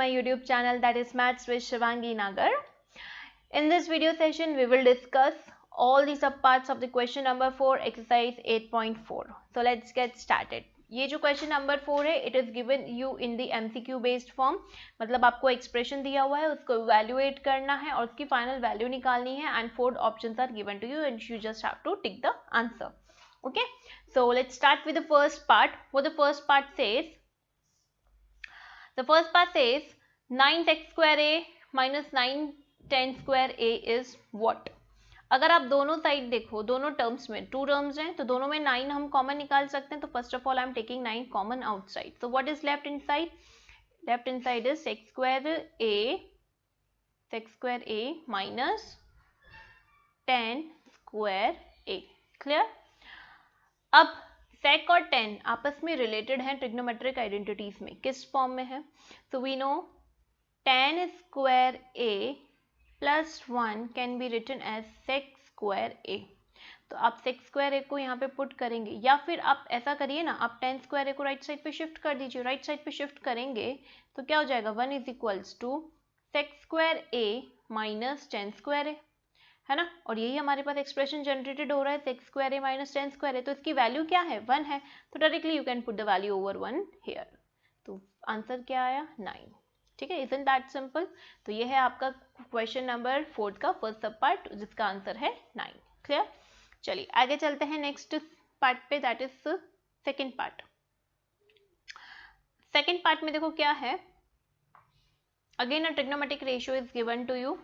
my YouTube channel, that is Maths with Shivangi Nagar. In this video session, we will discuss all the subparts of the question number 4, exercise 8.4. So let's get started. ये जो question number 4 है, it is given you in the MCQ based form, मतलब आपको expression दिया हुआ है, उसको evaluate करना है और उसकी फाइनल वैल्यू निकालनी है and 4 options are given to you and you just have to tick the answer. Okay, so let's start with the first part. What the first part says? The first part says 9x square a minus 9 10 square a is what? अगर आप दोनों side देखो, दोनों terms में 2 terms हैं तो दोनों में 9 हम कॉमन निकाल सकते हैं. तो first of all I am taking 9 common outside. So what is left inside? Left inside is x square a minus 10 square a. Clear? अब sec और tan आपस में रिलेटेड हैं ट्रिग्नोमेट्रिक आइडेंटिटीज में. किस फॉर्म में है? So we know tan square a plus 1 can be written as sec square a. तो आप sec square a को यहाँ पे पुट करेंगे या फिर आप ऐसा करिए ना, आप tan square a को राइट साइड पे शिफ्ट कर दीजिए. राइट साइड पे शिफ्ट करेंगे तो क्या हो जाएगा? 1 is equals to sec square a minus tan square a, है ना. और यही हमारे पास एक्सप्रेशन जनरेटेड हो रहा है, sec square a minus tan square a. तो इसकी वैल्यू क्या है? 1 है. तो directly you can put the value over 1 here. तो आंसर क्या आया? 9. ठीक है, इजंट दैट सिंपल. तो ये है आपका क्वेश्चन नंबर 4 का फर्स्ट सब पार्ट, जिसका आंसर है 9. क्लियर? चलिए आगे चलते हैं नेक्स्ट पार्ट पे, that is second part. Second part में देखो क्या है. Again a trigonometric ratio is given to you.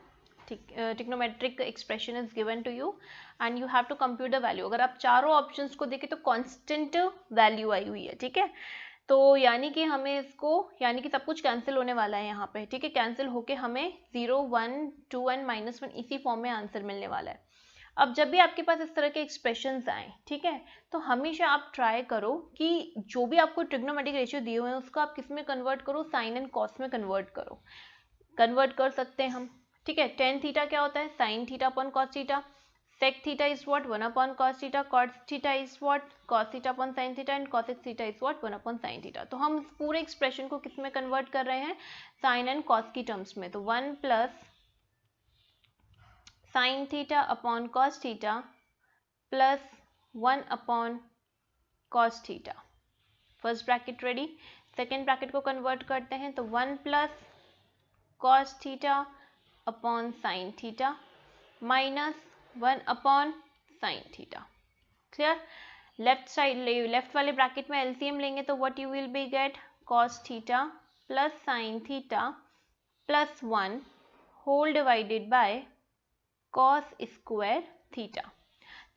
Trigonometric expression is given to you and you have to compute the value. अगर आप चारों ऑप्शंस को देखें तो कांस्टेंट वैल्यू आई हुई है. ठीक है, तो यानी कि हमें इसको, यानी कि सब कुछ कैंसिल होने वाला है यहाँ पे. ठीक है, कैंसिल होके हमें 0 1 2 1 -1 इसी फॉर्म में आंसर मिलने वाला है. अब जब भी आपके पास इस तरह के एक्सप्रेशंस आए, ठीक है, तो हमेशा आप ट्राई करो कि जो भी आपको ट्रिग्नोमेट्रिक रेशियो दिए हुए हैं उसको आप किस में कन्वर्ट करो? साइन एंड कॉस में कन्वर्ट करो. कन्वर्ट कर सकते हैं हम. ठीक है, टेन थीटा क्या होता है? Sine theta upon cos theta. Sec theta is what? 1 upon cos theta. Cos theta is what? Cos theta upon sine theta. And cosec theta is what? 1 upon sine theta. तो हम इस पूरे expression को किस में कन्वर्ट कर रहे हैं? साइन एंड कॉस की टर्म्स में. तो 1 plus sine theta upon cos theta plus 1 upon cos theta. First bracket ready. Second bracket को कन्वर्ट करते हैं तो 1 plus cos theta upon sine theta minus 1 upon sine theta. Clear? Left side, left वाले bracket में LCM लेंगे तो what you will be get? Cos theta plus sine theta plus 1 whole divided by cos square theta.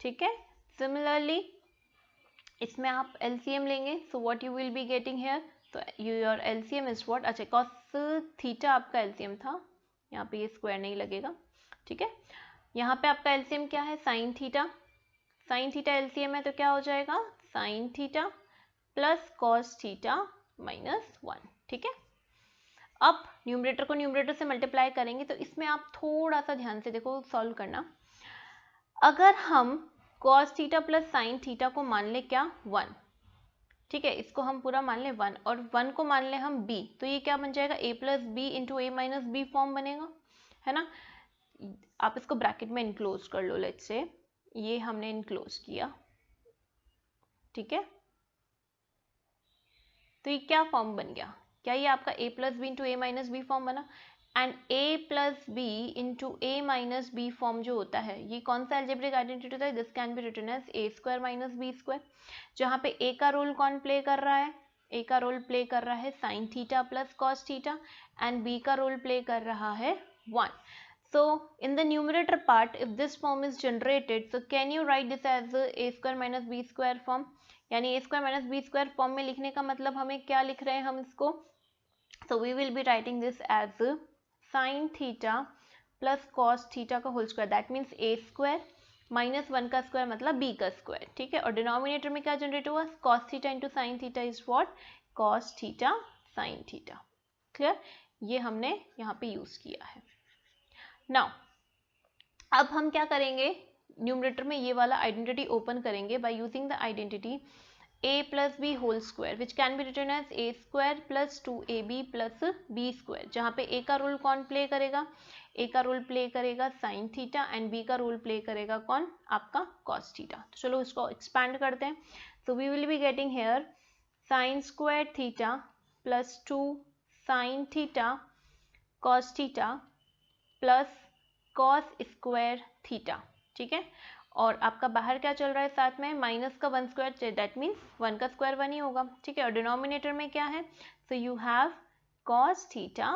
ठीक है, similarly इसमें आप LCM लेंगे so what you will be getting here? तो योर एलसीएम इज व्हाट? अच्छा, cos theta आपका LCM था, यहाँ पे ये स्क्वायर नहीं लगेगा. ठीक है, यहाँ पे आपका एलसीएम क्या है? Sine theta. Sine theta LCM है तो क्या हो जाएगा? Sign theta plus cos theta minus 1. ठीक है, अब न्यूमरेटर को न्यूमरेटर से मल्टीप्लाई करेंगे तो इसमें आप थोड़ा सा ध्यान से देखो, सॉल्व करना. अगर हम cos theta plus sine theta को मान ले क्या? 1. ठीक है, इसको हम पूरा मान ले 1 और 1 को मान ले हम b, तो ये क्या बन जाएगा? a plus B into A minus B form बनेगा, है ना. आप इसको ब्रैकेट में इनक्लोज कर लो. लेट्स से ये हमने इनक्लोज किया. ठीक है, तो ये क्या फॉर्म बन गया? क्या ये आपका a plus B into A minus B form बना? And a plus B into A minus B form जो होता है, ये कौन सा एल्जेब्रिक आइडेंटिटी होता है? This can be written as a square minus B square. जहाँ पे a का रोल कौन प्ले कर रहा है? a का रोल प्ले कर रहा है sine theta plus cos theta and b का रोल प्ले कर रहा है 1. So in the numerator part, if this form is generated, so can you write this as a square minus b square form? यानी a square minus b square form में लिखने का मतलब हमें क्या लिख रहे हैं हम इसको? So we will be writing this as sin theta plus cos theta का whole square. That means a square minus 1 का स्क्वायर मतलब b का स्क्वायर. ठीक है, और डिनोमिनेटर में क्या जनरेट हुआ? cos theta into sin theta is what? cos theta sin theta. Clear? ये हमने यहाँ पे यूज किया है. नाउ अब हम क्या करेंगे? न्यूमरेटर में ये वाला आइडेंटिटी ओपन करेंगे by using the identity a plus b whole square which can be written as a square plus 2ab plus b square, जहाँ पे a का रोल कौन प्ले करेगा, a का रोल प्ले करेगा साइन थीटा एंड b का role play करेगा कौन, आपका कॉस थीटा। तो चलो इसको एक्सपैंड करते हैं। So we will be getting here sine square theta plus 2 sine theta cos theta plus cos square theta, ठीक है। और आपका बाहर क्या चल रहा है साथ में, माइनस का 1 स्क्वायर, दैट मीन्स 1 का स्क्वायर 1 ही होगा, ठीक है। और डिनोमिनेटर में क्या है, so you have cos theta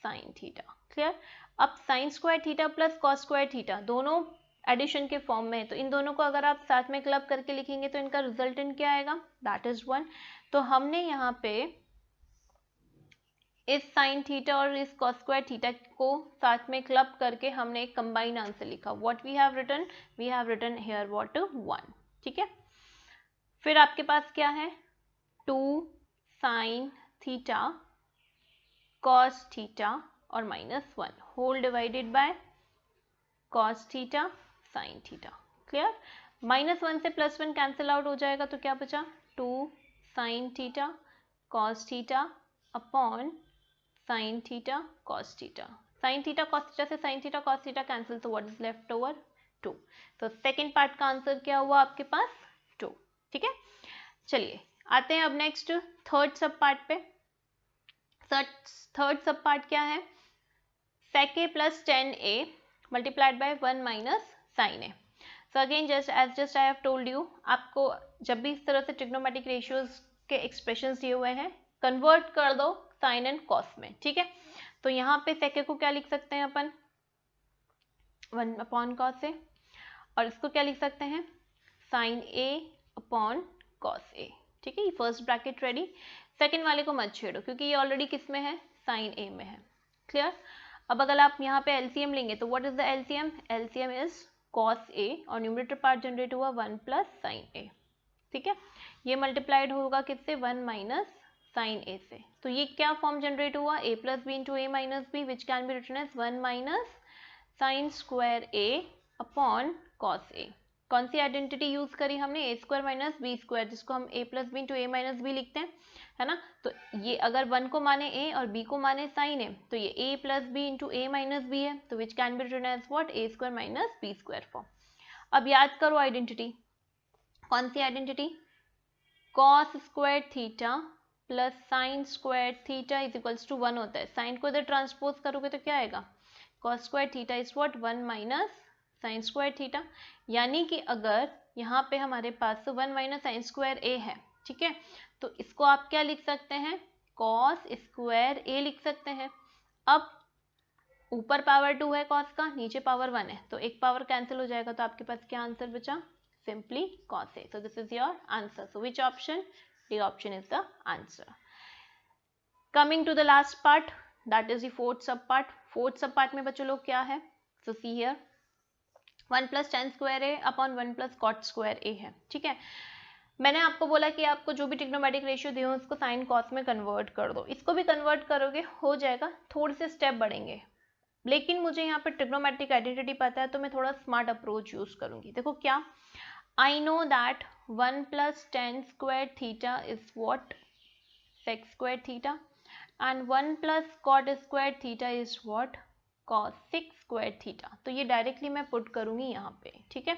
sine theta, clear. अब sine square theta plus cos square theta दोनों एडिशन के फॉर्म में है, तो इन दोनों को अगर आप साथ में क्लब करके लिखेंगे तो इनका रिजल्टेंट क्या आएगा, दैट इज 1। तो हमने यहाँ पे इस साइन थीटा और इस कॉस स्क्वायर थीटा को साथ में क्लब करके हमने एक कंबाइन आंसर लिखा। What we have written here what 1, ठीक है। फिर आपके पास क्या है 2 साइन थीटा कॉस थीटा और -1 whole divided by cos theta sine theta, clear. -1 से +1 कैंसिल आउट हो जाएगा तो क्या बचा 2 sine theta cos theta upon sine theta cos theta, sine theta cos theta से sine theta cos theta cancel, तो what is left over 2। तो second part का आंसर क्या हुआ आपके पास 2, ठीक है। चलिए आते हैं अब नेक्स्ट थर्ड सब पार्ट पे। थर्ड सब पार्ट क्या है, sec a plus 10a multiplied by 1 minus sine a. So again just I have told you, आपको जब भी इस तरह से ट्रिग्नोमेट्रिक रेशियोज के एक्सप्रेशंस दिए हुए हैं कन्वर्ट कर दो साइन एंड कॉस में, ठीक है। तो यहाँ पे sec a को क्या लिख सकते हैं अपन 1 अपॉन कॉस ए, और इसको क्या लिख सकते हैं साइन a अपॉन कॉस ए, ठीक है। ये फर्स्ट ब्रैकेट रेडी। सेकेंड वाले को मत छेड़ो क्योंकि ये ऑलरेडी किस में है, साइन ए में है, क्लियर। अब अगर आप यहाँ पे एलसीएम लेंगे तो what is the LCM, LCM is cos A और न्यूमरेटर पार्ट जनरेट हुआ 1 प्लस साइन ए, ठीक है। ये मल्टीप्लाइड होगा किससे 1 माइनस साइन ए से, तो ये क्या फॉर्म जनरेट हुआ a plus B into A minus B which can be written as 1 minus sine square A upon cos A. कौन सी आइडेंटिटी यूज करी हमने, A square minus B square, जिसको हम a plus B into A minus B लिखते हैं, है ना। तो ये अगर 1 को माने a और b को माने साइन ए, तो ये a plus B into A minus B है, तो which can be written as what A square minus B square form. अब याद करो आइडेंटिटी, कौन सी identity, cos square theta plus sine square theta is equals to 1 होता है। Sign को इधर ट्रांसपोज करोगे तो क्या आएगा, cos square theta is what 1 minus sine square theta. यानी कि अगर यहाँ पे हमारे पास 1 माइनस साइन स्क्वायर ए है, ठीक है, तो इसको आप क्या लिख सकते हैं, कॉस स्क्वायर ए लिख सकते हैं। अब ऊपर पावर 2 है कॉस का, नीचे पावर 1 है, तो एक पावर कैंसिल हो जाएगा, तो आपके पास क्या आंसर बचा, simply cos A. So this is your answer. So which option, D option is the answer. Coming to the last part, that is the fourth sub part. Fourth sub part में बच्चों लोग क्या है, so see here 1 plus tan square A upon 1 plus cot square A है, ठीक है। मैंने आपको बोला कि आपको जो भी ट्रिग्नोमेट्रिक रेशियो दिए हो उसको साइन कॉस में कन्वर्ट कर दो, इसको भी कन्वर्ट करोगे हो जाएगा, थोड़े से स्टेप बढ़ेंगे, लेकिन मुझे यहाँ पे ट्रिग्नोमेट्रिक आइडेंटिटी पता है तो मैं थोड़ा स्मार्ट अप्रोच यूज करूंगी। देखो क्या, I know that 1 plus tan square theta is what sec square theta and 1 plus cot square theta is what cos 6 square theta. तो ये डायरेक्टली मैं पुट करूंगी यहाँ पे, ठीक है।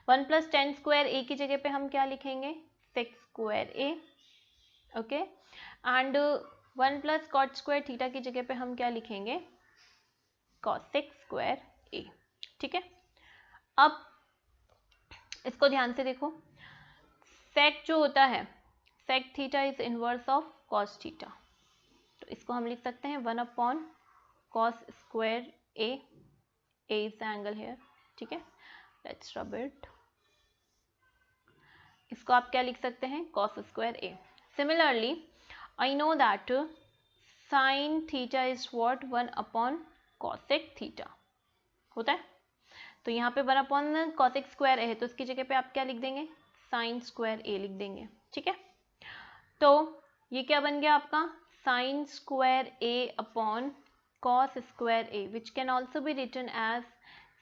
1 प्लस टेन स्क्वायर ए की जगह पे हम क्या लिखेंगे 6 square a, okay, and 1 plus cot square theta की जगह पे हम क्या लिखेंगे cos 6 स्क्वायर ए, ठीक है। अब इसको ध्यान से देखो, सेक जो होता है sec theta is inverse of cos theta, तो इसको हम लिख सकते हैं 1 अपॉन cos स्क्वायर a is the angle here, ठीक है। let's rub it, इसको आप क्या लिख सकते हैं cos स्क्वायर a। similarly I know that sin theta is what 1 upon cosec theta होता है, तो यहाँ पे 1 अपॉन cosec स्क्वायर a है, तो इसकी जगह पे आप क्या लिख देंगे sin स्क्वायर a लिख देंगे, ठीक है। तो ये क्या बन गया आपका sin square a upon cos square a which can also be written as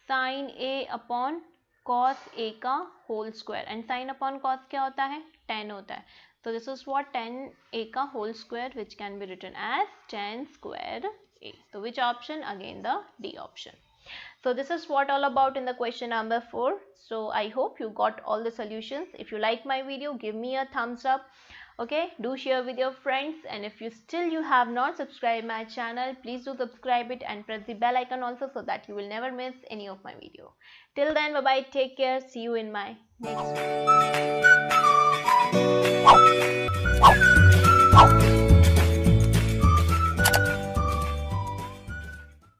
sin a upon cos a का whole square, and sin upon cos क्या होता है tan होता है, So this is what 10a ka whole square, which can be written as 10 square a. So which option? Again the D option. So this is what all about in the question number 4. So I hope you got all the solutions. If you like my video, give me a thumbs up. Okay, do share with your friends, and if you have not subscribed my channel, please do subscribe it and press the bell icon also, so that you will never miss any of my video. Till then, bye bye, take care, see you in my next video.